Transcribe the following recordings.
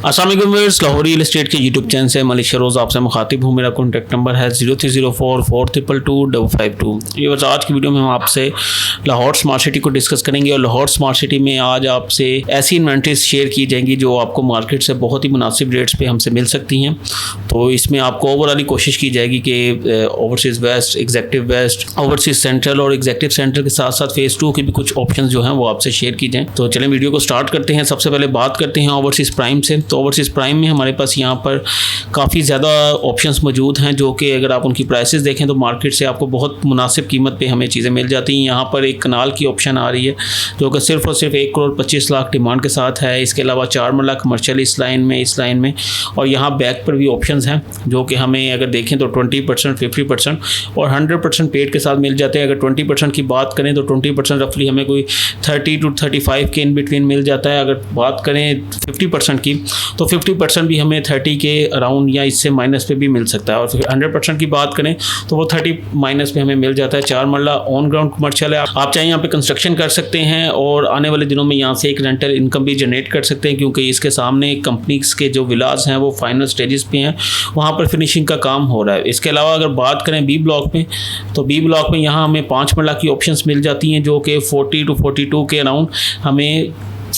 अस्सलाम वालेकुम viewers, Lahore real estate के यूट्यूब चैनल से मलिक शरोज़ आपसे मुखातिब हूँ। मेरा कॉन्टैक्ट नंबर है 0304422252। ये बस आज की वीडियो में हम आपसे लाहौर स्मार्ट सिटी को डिस्कस करेंगे और लाहौर स्मार्ट सिटी में आज आपसे ऐसी इन्वेंट्रीज शेयर की जाएंगी जो आपको मार्केट से बहुत ही मुनासिब रेट्स पे हमसे मिल सकती हैं। तो इसमें आपको ओवरऑल कोशिश की जाएगी कि overseas west, executive west, overseas central और एग्जेक्टिव सेंट्रल के साथ साथ फेज़ 2 के भी कुछ ऑप्शन जो हैं वो आपसे शेयर की जाएँ। तो चलें वीडियो को स्टार्ट करते हैं। सबसे पहले बात करते हैं ओवरसीज़ प्राइम से। तो ओवरसीज़ प्राइम में हमारे पास यहाँ पर काफ़ी ज़्यादा ऑप्शंस मौजूद हैं जो कि अगर आप उनकी प्राइसेस देखें तो मार्केट से आपको बहुत मुनासिब कीमत पे हमें चीज़ें मिल जाती हैं। यहाँ पर एक कनाल की ऑप्शन आ रही है जो कि सिर्फ और सिर्फ 1,25,00,000 डिमांड के साथ है। इसके अलावा 4 मरला कमर्शियल इस लाइन में और यहाँ बैक पर भी ऑप्शंस हैं जो कि हमें अगर देखें तो 20%, 50% और 100% पेड के साथ मिल जाते हैं। अगर 20% की बात करें तो 20% रफली हमें कोई 30 to 35 के इन बिटवीन मिल जाता है। अगर बात करें 50% की तो 50% भी हमें 30 के अराउंड या इससे माइनस पे भी मिल सकता है। और फिर 100% की बात करें तो वो 30 माइनस पे हमें मिल जाता है। 4 मरला ऑन ग्राउंड कमर्शियल है। आप चाहे यहाँ पे कंस्ट्रक्शन कर सकते हैं और आने वाले दिनों में यहाँ से एक रेंटल इनकम भी जनरेट कर सकते हैं क्योंकि इसके सामने कंपनीज के जो विलास हैं वो फाइनल स्टेजेस पे हैं, वहाँ पर फिनिशिंग का काम हो रहा है। इसके अलावा अगर बात करें बी ब्लॉक में तो बी ब्लॉक में यहाँ हमें 5 मरला की ऑप्शंस मिल जाती हैं जो कि 40 to 42 के अराउंड हमें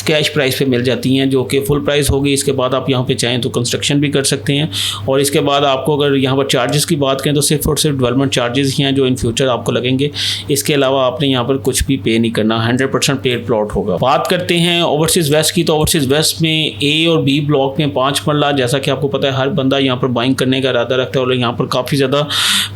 कैश प्राइस पे मिल जाती हैं जो कि फुल प्राइस होगी। इसके बाद आप यहाँ पे चाहें तो कंस्ट्रक्शन भी कर सकते हैं और इसके बाद आपको अगर यहाँ पर चार्जेस की बात करें तो सिर्फ और सिर्फ डेवलपमेंट चार्जेस ही हैं जो इन फ्यूचर आपको लगेंगे। इसके अलावा आपने यहाँ पर कुछ भी पे नहीं करना, 100% पेड प्लॉट होगा। बात करते हैं ओवरसीज़ वेस्ट की। तो ओवरसीज़ वेस्ट में ए और बी ब्लॉक में 5 मरला, जैसा कि आपको पता है हर बंदा यहाँ पर बाइंग करने का इरादा रखता है और यहाँ पर काफ़ी ज़्यादा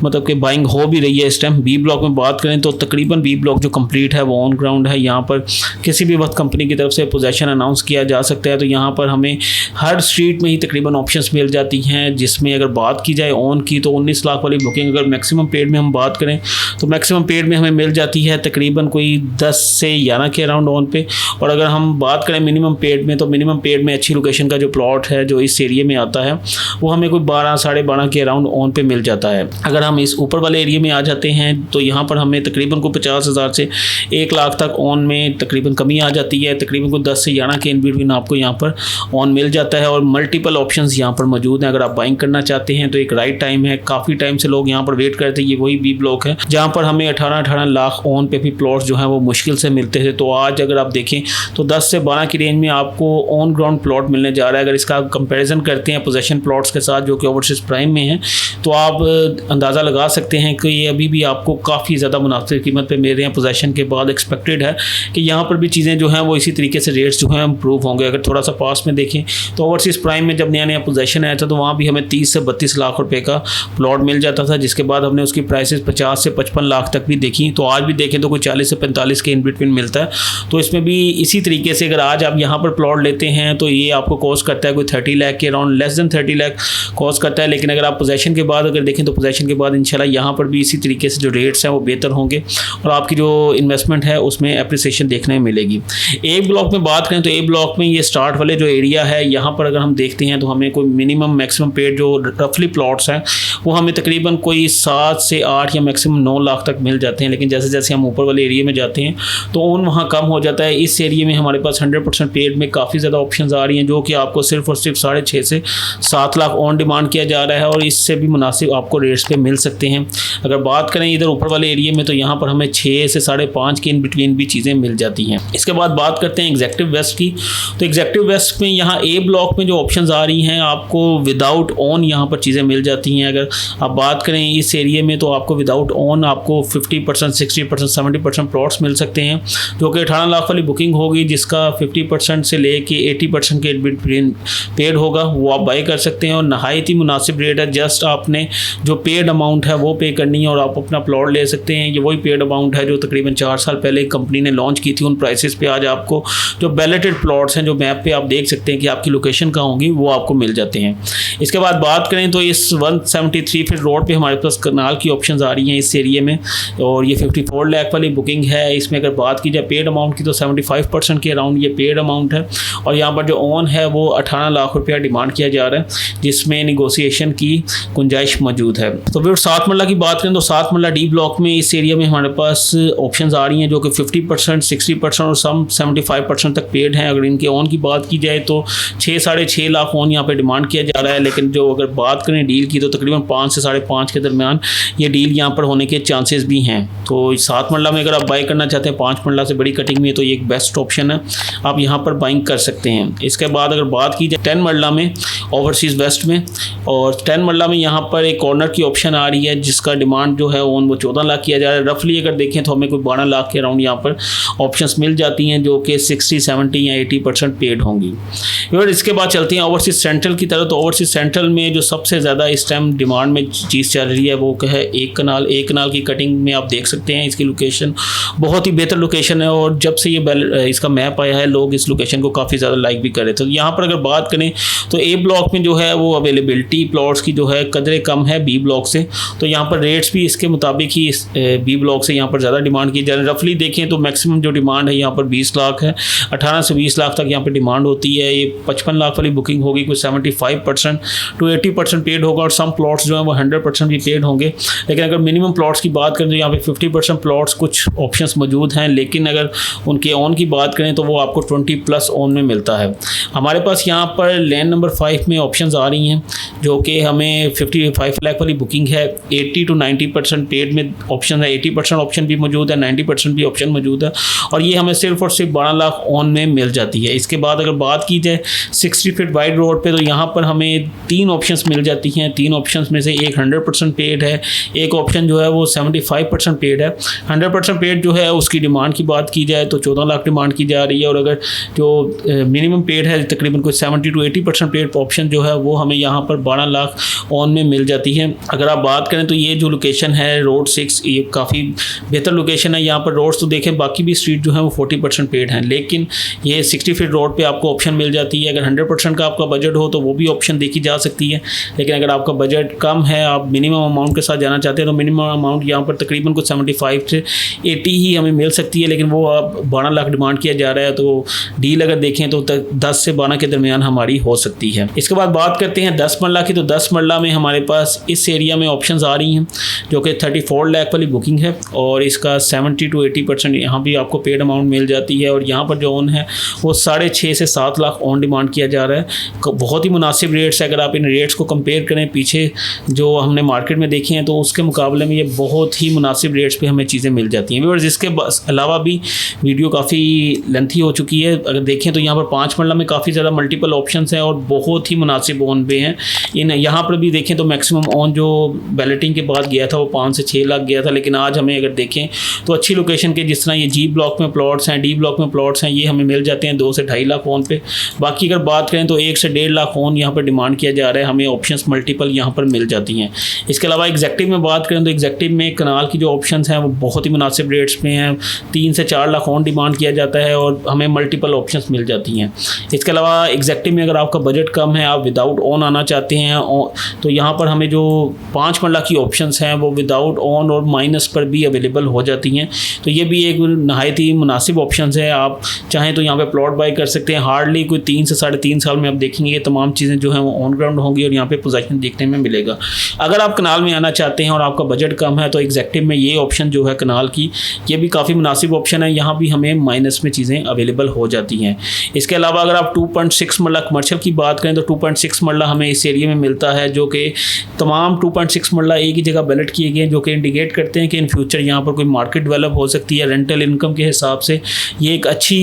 मतलब कि बाइंग हो भी रही है इस टाइम। बी ब्लॉक में बात करें तो तकरीबन बी ब्लॉक जो कंप्लीट है वो ऑन ग्राउंड है। यहाँ पर किसी भी वक्त कंपनी की तरफ से पोजेशन अनाउंस किया जा सकता है। तो यहाँ पर हमें हर स्ट्रीट में ही तकरीबन ऑप्शंस मिल जाती हैं, जिसमें अगर बात की जाए ऑन की तो 19 लाख वाली बुकिंग अगर मैक्सिमम पेड में हम बात करें तो मैक्सिमम पेड में हमें मिल जाती है तकरीबन कोई 10 से 11 के अराउंड ऑन पे। और अगर हम बात करें मिनिमम पेड में तो मिनिमम पेड में अच्छी लोकेशन का जो प्लॉट है जो इस एरिया में आता है वो हमें कोई 12, 12.5 के अराउंड ऑन पे मिल जाता है। अगर हम इस ऊपर वाले एरिया में आ जाते हैं तो यहाँ पर हमें तकरीबन को 50,000 से 1 लाख तक ऑन में तकरीबन कमी आ जाती है। तकरीबन को 10 से 11 के इन बिटवीन आपको यहाँ पर ऑन मिल जाता है और मल्टीपल ऑप्शंस यहाँ पर मौजूद हैं। अगर आप बाइंग करना चाहते हैं तो एक राइट टाइम है। काफ़ी टाइम से लोग यहाँ पर वेट करते हैं। ये वही बी ब्लॉक है जहाँ पर हमें 18 लाख ऑन पे भी प्लॉट्स जो हैं वो मुश्किल से मिलते थे। तो आज अगर आप देखें तो 10 से 12 की रेंज में आपको ऑन ग्राउंड प्लॉट मिलने जा रहा है। अगर इसका कंपेरिजन करते हैं पोजेशन प्लॉट्स के साथ जो कि ओवरसीज़ प्राइम में है तो आप अंदाज़ा लगा सकते हैं कि ये अभी भी आपको काफ़ी ज़्यादा मुनासिब कीमत पर मिल रहे हैं। पोजेशन के बाद एक्सपेक्टेड है कि यहाँ पर भी चीज़ें जो हैं वो इसी तरीके से रेट्स जो हैं इम्प्रूव होंगे। अगर थोड़ा सा पास में देखें तो ओवरसीज़ प्राइम में जब नया पोजीशन आया था तो वहाँ भी हमें 30 से 32 लाख रुपए का प्लॉट मिल जाता था, जिसके बाद हमने उसकी प्राइसेस 50 से 55 लाख तक भी देखी। तो आज भी देखें तो कोई 40 से 45 के इन बिटवीन मिलता है। तो इसमें भी इसी तरीके से अगर आज आप यहाँ पर प्लॉट लेते हैं तो ये आपको कॉस्ट करता है कोई 30 लाख के around, less than 30 lakh cost करता है। लेकिन अगर आप पोजीशन के बाद अगर देखें तो पोजीशन के बाद इंशाल्लाह यहाँ पर भी इसी तरीके से जो रेट्स हैं वो बेहतर होंगे और आपकी जो इन्वेस्टमेंट है उसमें एप्रिसिएशन देखने में मिलेगी। ए ब्लॉक में बात करें तो ए ब्लॉक में ये स्टार्ट वाले जो एरिया है यहाँ पर अगर हम देखते हैं तो हमें कोई मिनिमम मैक्सिमम पेड जो रफली प्लॉट्स हैं वो हमें तकरीबन कोई 7 से 8 या मैक्सिमम 9 लाख तक मिल जाते हैं। लेकिन जैसे जैसे हम ऊपर वाले एरिया में जाते हैं तो ओन वहाँ कम हो जाता है। इस एरिया में हमारे पास 100% पेड में काफ़ी ज़्यादा ऑप्शंस आ रही हैं जो कि आपको सिर्फ और सिर्फ 6.5 से 7 लाख ऑन डिमांड किया जा रहा है और इससे भी मुनासिब आपको रेट्स पे मिल सकते हैं। अगर बात करें इधर ऊपर वाले एरिया में तो यहाँ पर हमें 6 से 5.5 के इन बिटवीन भी चीज़ें मिल जाती हैं। इसके बाद बात करते हैं एग्जेक्टिव वेस्ट की। तो एग्जेक्टिव वेस्ट में यहाँ ए ब्लॉक में जो ऑप्शंस आ रही हैं आपको विदाउट ऑन यहाँ पर चीज़ें मिल जाती हैं। अगर आप बात करें इस एरिया में तो आपको विदाउट ऑन आपको 50%, 60%, 70% प्लॉट्स मिल सकते हैं जो कि 18 लाख वाली बुकिंग होगी, जिसका 50% से लेके 80% के बिटवीन पेड होगा। वो आप बाई कर सकते हैं और नहायत ही मुनासिब रेट है। जस्ट आपने जो पेड अमाउंट है वो पे करनी है और आप अपना प्लॉट ले सकते हैं। ये वही पेड अमाउंट है जो तकरीबन 4 साल पहले कंपनी ने लॉन्च की थी। उन प्राइसेस पे आज आपको जो बैलेटेड प्लॉट्स हैं जो मैप पे आप देख सकते हैं कि आपकी लोकेशन कहाँ होगी वो आपको मिल जाते हैं। इसके बाद बात करें तो इस 173 फीट रोड पे हमारे पास कनाल की ऑप्शंस आ रही हैं इस एरिया में और ये 54 लाख वाली बुकिंग है। इसमें अगर बात की जाए पेड अमाउंट की तो 75% के अराउंड ये पेड अमाउंट है और यहाँ पर जो ऑन है वो 18 लाख रुपया डिमांड किया जा रहा है, जिसमें निगोसिएशन की गुंजाइश मौजूद है। तो फिर 7 मरला की बात करें तो 7 मरला डी ब्लॉक में इस एरिया में हमारे पास ऑप्शंस आ रही हैं जो कि 50%, 60% और सम 75% 80% तक पेड हैं। अगर इनके ऑन की बात की जाए तो 6-6.5 लाख ऑन यहाँ पे डिमांड किया जा रहा है, लेकिन जो अगर बात करें डील की तो तकरीबन 5 से 5.5 के दरमियान ये डील यहाँ पर होने के चांसेस भी हैं। तो 7 मरला में अगर आप बाई करना चाहते हैं 5 मरला से बड़ी कटिंग में, तो ये एक बेस्ट ऑप्शन है, आप यहाँ पर बाइंग कर सकते हैं। इसके बाद अगर बात की जाए 10 मरला में ओवरसीज़ वेस्ट में, और 10 मरला में यहाँ पर एक कॉर्नर की ऑप्शन आ रही है जिसका डिमांड जो है ऑन वो 14 लाख किया जा रहा है। रफली अगर देखें तो हमें कोई 12 लाख के अराउंड यहाँ पर ऑप्शंस मिल जाती हैं जो कि 60, 70 या 80% पेड होंगी। फिर इसके बाद चलते हैं ओवरसीज़ सेंट्रल की तरफ। तो ओवरसीज़ सेंट्रल में जो सबसे ज़्यादा इस टाइम डिमांड में चीज़ चल रही है वो है एक कनाल की कटिंग में। आप देख सकते हैं इसकी लोकेशन बहुत ही बेहतर लोकेशन है, और जब से ये इसका मैप आया है लोग इस लोकेशन को काफ़ी ज़्यादा लाइक भी कर रहे थे। तो यहाँ पर अगर बात करें तो ए ब्लॉक में जो है वो अवेलेबिलिटी प्लॉट्स की जो है कदरे कम है बी ब्लॉक से, तो यहाँ पर रेट्स भी इसके मुताबिक ही बी ब्लॉक से यहाँ पर ज़्यादा डिमांड की जा रही है। रफली देखें तो मैक्सिमम जो डिमांड है यहाँ पर 20 लाख है, 18 से 20 लाख तक यहाँ पर डिमांड होती है। ये 55 लाख वाली बुकिंग होगी, कुछ 75% to 80% पेड होगा, और सम प्लॉट्स जो है वो 100% भी पेड होंगे। लेकिन अगर मिनिमम प्लॉट्स की बात करें तो यहाँ पे 50% प्लॉट्स कुछ ऑप्शंस मौजूद हैं, लेकिन अगर उनके ऑन की बात करें तो वो आपको 20+ ऑन में मिलता है। हमारे पास यहाँ पर लैंड नंबर 5 में ऑप्शंस आ रही हैं जो कि हमें 55 लाख वाली बुकिंग है, 80 to 90% पेड में ऑप्शन है, 80% ऑप्शन भी मौजूद है, 90% भी ऑप्शन मौजूद है, और ये हमें सिर्फ और सिर्फ 12 लाख ऑन में मिल जाती है। इसके बाद अगर बात की जाए 60 फीट वाइड रोड पे, तो यहाँ पर हमें 3 ऑप्शंस मिल जाती हैं। 3 ऑप्शंस में से एक 100% पेड है, एक ऑप्शन जो है वो 75% पेड है। 100% पेड जो है उसकी डिमांड की बात की जाए तो 14 लाख डिमांड की जा रही है, और अगर जो मिनिमम पेड है तकरीबन कोई 70 to 80% पेड ऑप्शन जो है वो हमें यहाँ पर 12 लाख ऑन में मिल जाती है। अगर आप बात करें तो ये जो लोकेशन है रोड 6, ये काफ़ी बेहतर लोकेशन है। यहाँ पर रोड्स तो देखें बाकी भी स्ट्रीट जो है वो 40% पेड हैं, लेकिन ये 60 फीट रोड पे आपको ऑप्शन मिल जाती है। अगर 100% का आपका बजट हो तो वो भी ऑप्शन देखी जा सकती है, लेकिन अगर आपका बजट कम है, आप मिनिमम अमाउंट के साथ जाना चाहते हैं, तो मिनिमम अमाउंट यहाँ पर तकरीबन कुछ 75 से 80 ही हमें मिल सकती है, लेकिन वो अब 12 लाख डिमांड किया जा रहा है। तो डील अगर देखें तो 10 से 12 के दरमियान हमारी हो सकती है। इसके बाद बात करते हैं 10 मरला की। तो 10 मरला में हमारे पास इस एरिया में ऑप्शंस आ रही हैं जो कि 34 लाख वाली बुकिंग है, और इसका 70 to 80% यहाँ भी आपको पेड अमाउंट मिल जाती है, और यहाँ पर जो ऑन है वो 6.5 से 7 लाख ऑन डिमांड किया जा रहा है। बहुत ही मुनासिब रेट्स है। अगर आप इन रेट्स को कंपेयर करें पीछे जो हमने मार्केट में देखे हैं तो उसके मुकाबले में ये बहुत ही मुनासिब रेट्स पे हमें चीज़ें मिल जाती हैं। और इसके अलावा भी वीडियो काफ़ी लेंथी हो चुकी है। अगर देखें तो यहाँ पर 5 मरला में काफ़ी ज़्यादा मल्टीपल ऑप्शंस हैं और बहुत ही मुनासिब ऑन पे हैं। यहाँ पर भी देखें तो मैक्सिमम ऑन जो बैलेटिंग के बाद गया था वो 5 से 6 लाख गया था, लेकिन आज हमें अगर देखें तो अच्छी लोकेशन के जिस तरह ये जी ब्लॉक में प्लॉट्स हैं, डी ब्लॉक में प्लॉट्स हैं, ये हमें मिल जाते हैं 2 से 2.5 लाख ऑन पे। बाकी अगर बात करें तो 1 से 1.5 लाख ऑन यहाँ पर डिमांड किया जा रहा है, हमें ऑप्शंस मल्टीपल यहाँ पर मिल जाती हैं। इसके अलावा एग्जैक्टिव में बात करें तो एग्जैक्टिव में कनाल की जो ऑप्शंस हैं वो बहुत ही मुनासिब रेट्स में हैं, 3 से 4 लाख ऑन डिमांड किया जाता है और हमें मल्टीपल ऑप्शंस मिल जाती हैं। इसके अलावा एग्जैक्टिव में अगर आपका बजट कम है, आप विदाउट ऑन आना चाहते हैं, तो यहाँ पर हमें जो 5 मरला की ऑप्शंस हैं वो विदाउट ऑन और माइनस पर भी अवेलेबल हो जाती हैं। तो ये भी एक नहायत ही मुनासिब ऑप्शंस है। आप चाहें तो यहाँ पे प्लॉट बाई कर सकते हैं। हार्डली कोई 3 से 3.5 साल में आप देखेंगे ये तमाम चीज़ें जो हैं वो ऑन ग्राउंड होंगी और यहाँ पे पोजीशन देखने में मिलेगा। अगर आप कनाल में आना चाहते हैं और आपका बजट कम है तो एग्जैक्टिव में ये ऑप्शन जो है कनाल की, ये भी काफ़ी मुनासिब ऑप्शन है। यहाँ भी हमें माइनस में चीज़ें अवेलेबल हो जाती हैं। इसके अलावा अगर आप 2.6 मरला कमर्शियल की बात करें तो 2.6 मरला हमें इस एरिया में मिलता है, जो कि तमाम 2.6 मरला एक ही जगह बैलेट किए गए हैं, जो कि इंडिकेट करते हैं कि इन फ्यूचर यहाँ पर कोई मार्केट डेवलप हो सकती है। रेंटल इनकम के हिसाब से ये एक अच्छी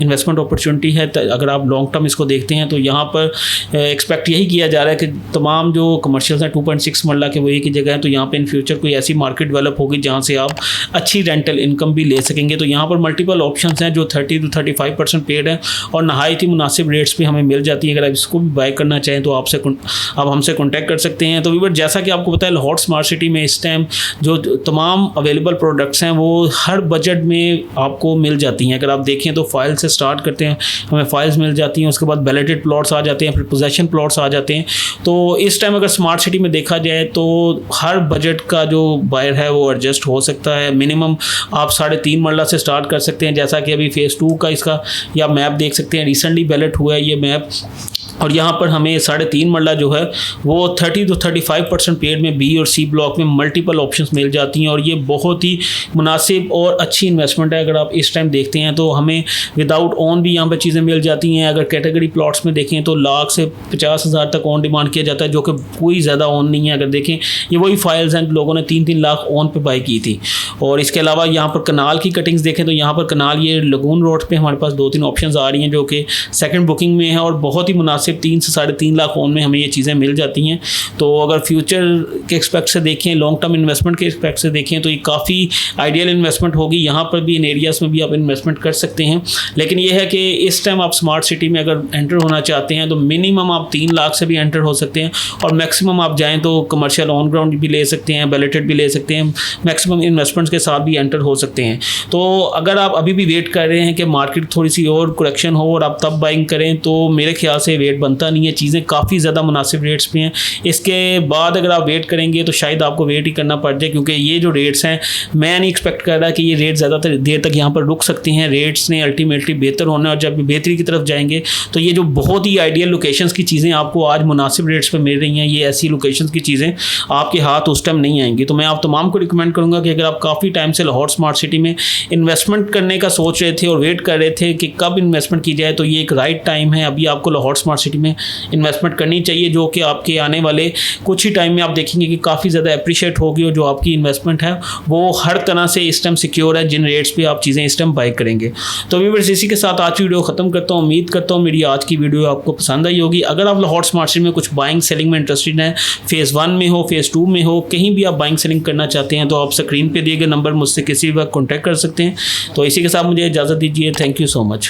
इन्वेस्टमेंट अपॉर्चुनिटी है। अगर आप लॉन्ग टर्म इसको देखते हैं तो यहाँ पर एक्सपेक्ट यही किया जा रहा है कि तमाम जो कमर्शियल्स हैं 2.6 मरला के वो एक ही जगह है, तो यहाँ पे इन फ्यूचर कोई ऐसी मार्केट डेवलप होगी जहाँ से आप अच्छी रेंटल इनकम भी ले सकेंगे। तो यहाँ पर मल्टीपल ऑप्शंस हैं जो 30 to 35% पेड है और नहायत ही मुनासिब रेट्स पे हमें मिल जाती है। अगर आप इसको भी बाय करना चाहें तो आप हमसे कॉन्टैक्ट कर सकते हैं। तो वीवर जैसा कि आपको पता है लाहौर स्मार्ट सिटी में इस टाइम जो तमाम अवेलेबल प्रोडक्ट्स हैं वो हर बजट में आपको मिल जाती हैं। अगर आप देखें तो फाइल से स्टार्ट करते हैं, हमें फाइल्स मिल जाती हैं, उसके बाद बैलेटेड प्लॉट्स आ जाते हैं, फिर पोजेशन प्लॉट्स आ जाते हैं। तो इस टाइम अगर स्मार्ट सिटी में देखा जाए तो हर बजट का जो बायर है वो एडजस्ट हो सकता है। मिनिमम आप 3.5 मरला से स्टार्ट कर सकते हैं, जैसा कि अभी फेज़ 2 का इसका या मैप देख सकते हैं, रिसेंटली बैलेट हुआ है ये मैप। और यहाँ पर हमें 3.5 मरला जो है वो 30 to 35% पेड में बी और सी ब्लॉक में मल्टीपल ऑप्शंस मिल जाती हैं और ये बहुत ही मुनासिब और अच्छी इन्वेस्टमेंट है। अगर आप इस टाइम देखते हैं तो हमें हमें विदाउट ओन भी यहाँ पर चीज़ें मिल जाती हैं। अगर कैटेगरी प्लॉट्स में देखें तो लाख से 50,000 तक ओन डिमांड किया जाता है, जो कि कोई ज़्यादा ओन नहीं है। अगर देखें ये वही फाइल्स हैं लोगों ने 3-3 लाख ओन पे बाई की थी। और इसके अलावा यहाँ पर कनाल की कटिंग्स देखें तो यहाँ पर कनाल ये लगून रोड पे हमारे पास 2-3 ऑप्शंस आ रही हैं जो कि सेकंड बुकिंग में है और बहुत ही मुनासिब 3 से 3.5 लाख ओन में हमें ये चीज़ें मिल जाती हैं। तो अगर फ्यूचर के एक्सपेक्ट से देखें, लॉन्ग टर्म इन्वेस्टमेंट के एक्सपेक्ट से देखें तो ये काफ़ी आइडियल इन्वेस्टमेंट होगी। यहाँ पर भी इन एरियाज़ में भी आप इन्वेस्टमेंट कर सकते हैं। लेकिन ये है कि इस टाइम आप स्मार्ट सिटी में अगर एंटर होना चाहते हैं तो मिनिमम आप 3 लाख से भी एंटर हो सकते हैं और मैक्सिमम आप जाएँ तो कमर्शियल ऑन ग्राउंड भी ले सकते हैं, बैलेटेड भी ले सकते हैं, मैक्सिमम इन्वेस्टमेंट्स के साथ भी एंटर हो सकते हैं। तो अगर आप अभी भी वेट कर रहे हैं कि मार्केट थोड़ी सी और करेक्शन हो और आप तब बाइंग करें तो मेरे ख्याल से वेट बनता नहीं है। चीज़ें काफ़ी ज़्यादा मुनासिब रेट्स पे हैं। इसके बाद अगर आप वेट करेंगे तो शायद आपको वेट ही करना पड़ जाए, क्योंकि ये जो रेट्स हैं मैं नहीं एक्सपेक्ट कर रहा कि ये रेट ज़्यादा देर तक यहाँ पर रुक सकते हैं। रेट्स ने अल्टीमेटली बेहतर होना और जब बेहतरी की तरफ जाएंगे तो ये जो बहुत ही आइडियल लोकेशंस की चीज़ें आपको आज मुनासिब रेट्स पर मिल रही हैं, ये ऐसी लोकेशंस की चीज़ें आपके हाथ उस टाइम नहीं आएंगी। तो मैं आप तमाम को रिकमेंड करूँगा कि अगर आप काफ़ी टाइम से लाहौर स्मार्ट सिटी में इन्वेस्टमेंट करने का सोच रहे थे और वेट कर रहे थे कि कब इन्वेस्टमेंट की जाए, तो ये एक राइट टाइम है। अभी आपको लाहौर स्मार्ट सिटी में इन्वेस्टमेंट करनी चाहिए, जो कि आपके आने वाले कुछ ही टाइम में आप देखेंगे कि काफ़ी ज़्यादा अप्रिशिएट होगी और जो आपकी इन्वेस्टमेंट है वो हर तरह से इस टाइम सिक्योर है जिन रेट्स पे आप चीज़ें इस टाइम बाई करेंगे। तो व्यूअर्स, इसी के साथ आज की वीडियो ख़त्म करता हूँ। उम्मीद करता हूँ मेरी आज की वीडियो आपको पसंद आई होगी। अगर आप लाहौर स्मार्ट सिटी में कुछ बाइंग सेलिंग में इंटरेस्टेड हैं, फेज़ 1 में हो, फेज़ 2 में हो, कहीं भी आप बाइंग सेलिंग करना चाहते हैं तो आप स्क्रीन पे दिए गए नंबर मुझसे किसी भी वक्त कॉन्टैक्ट कर सकते हैं। तो इसी के साथ मुझे इजाज़त दीजिए। Thank you so much.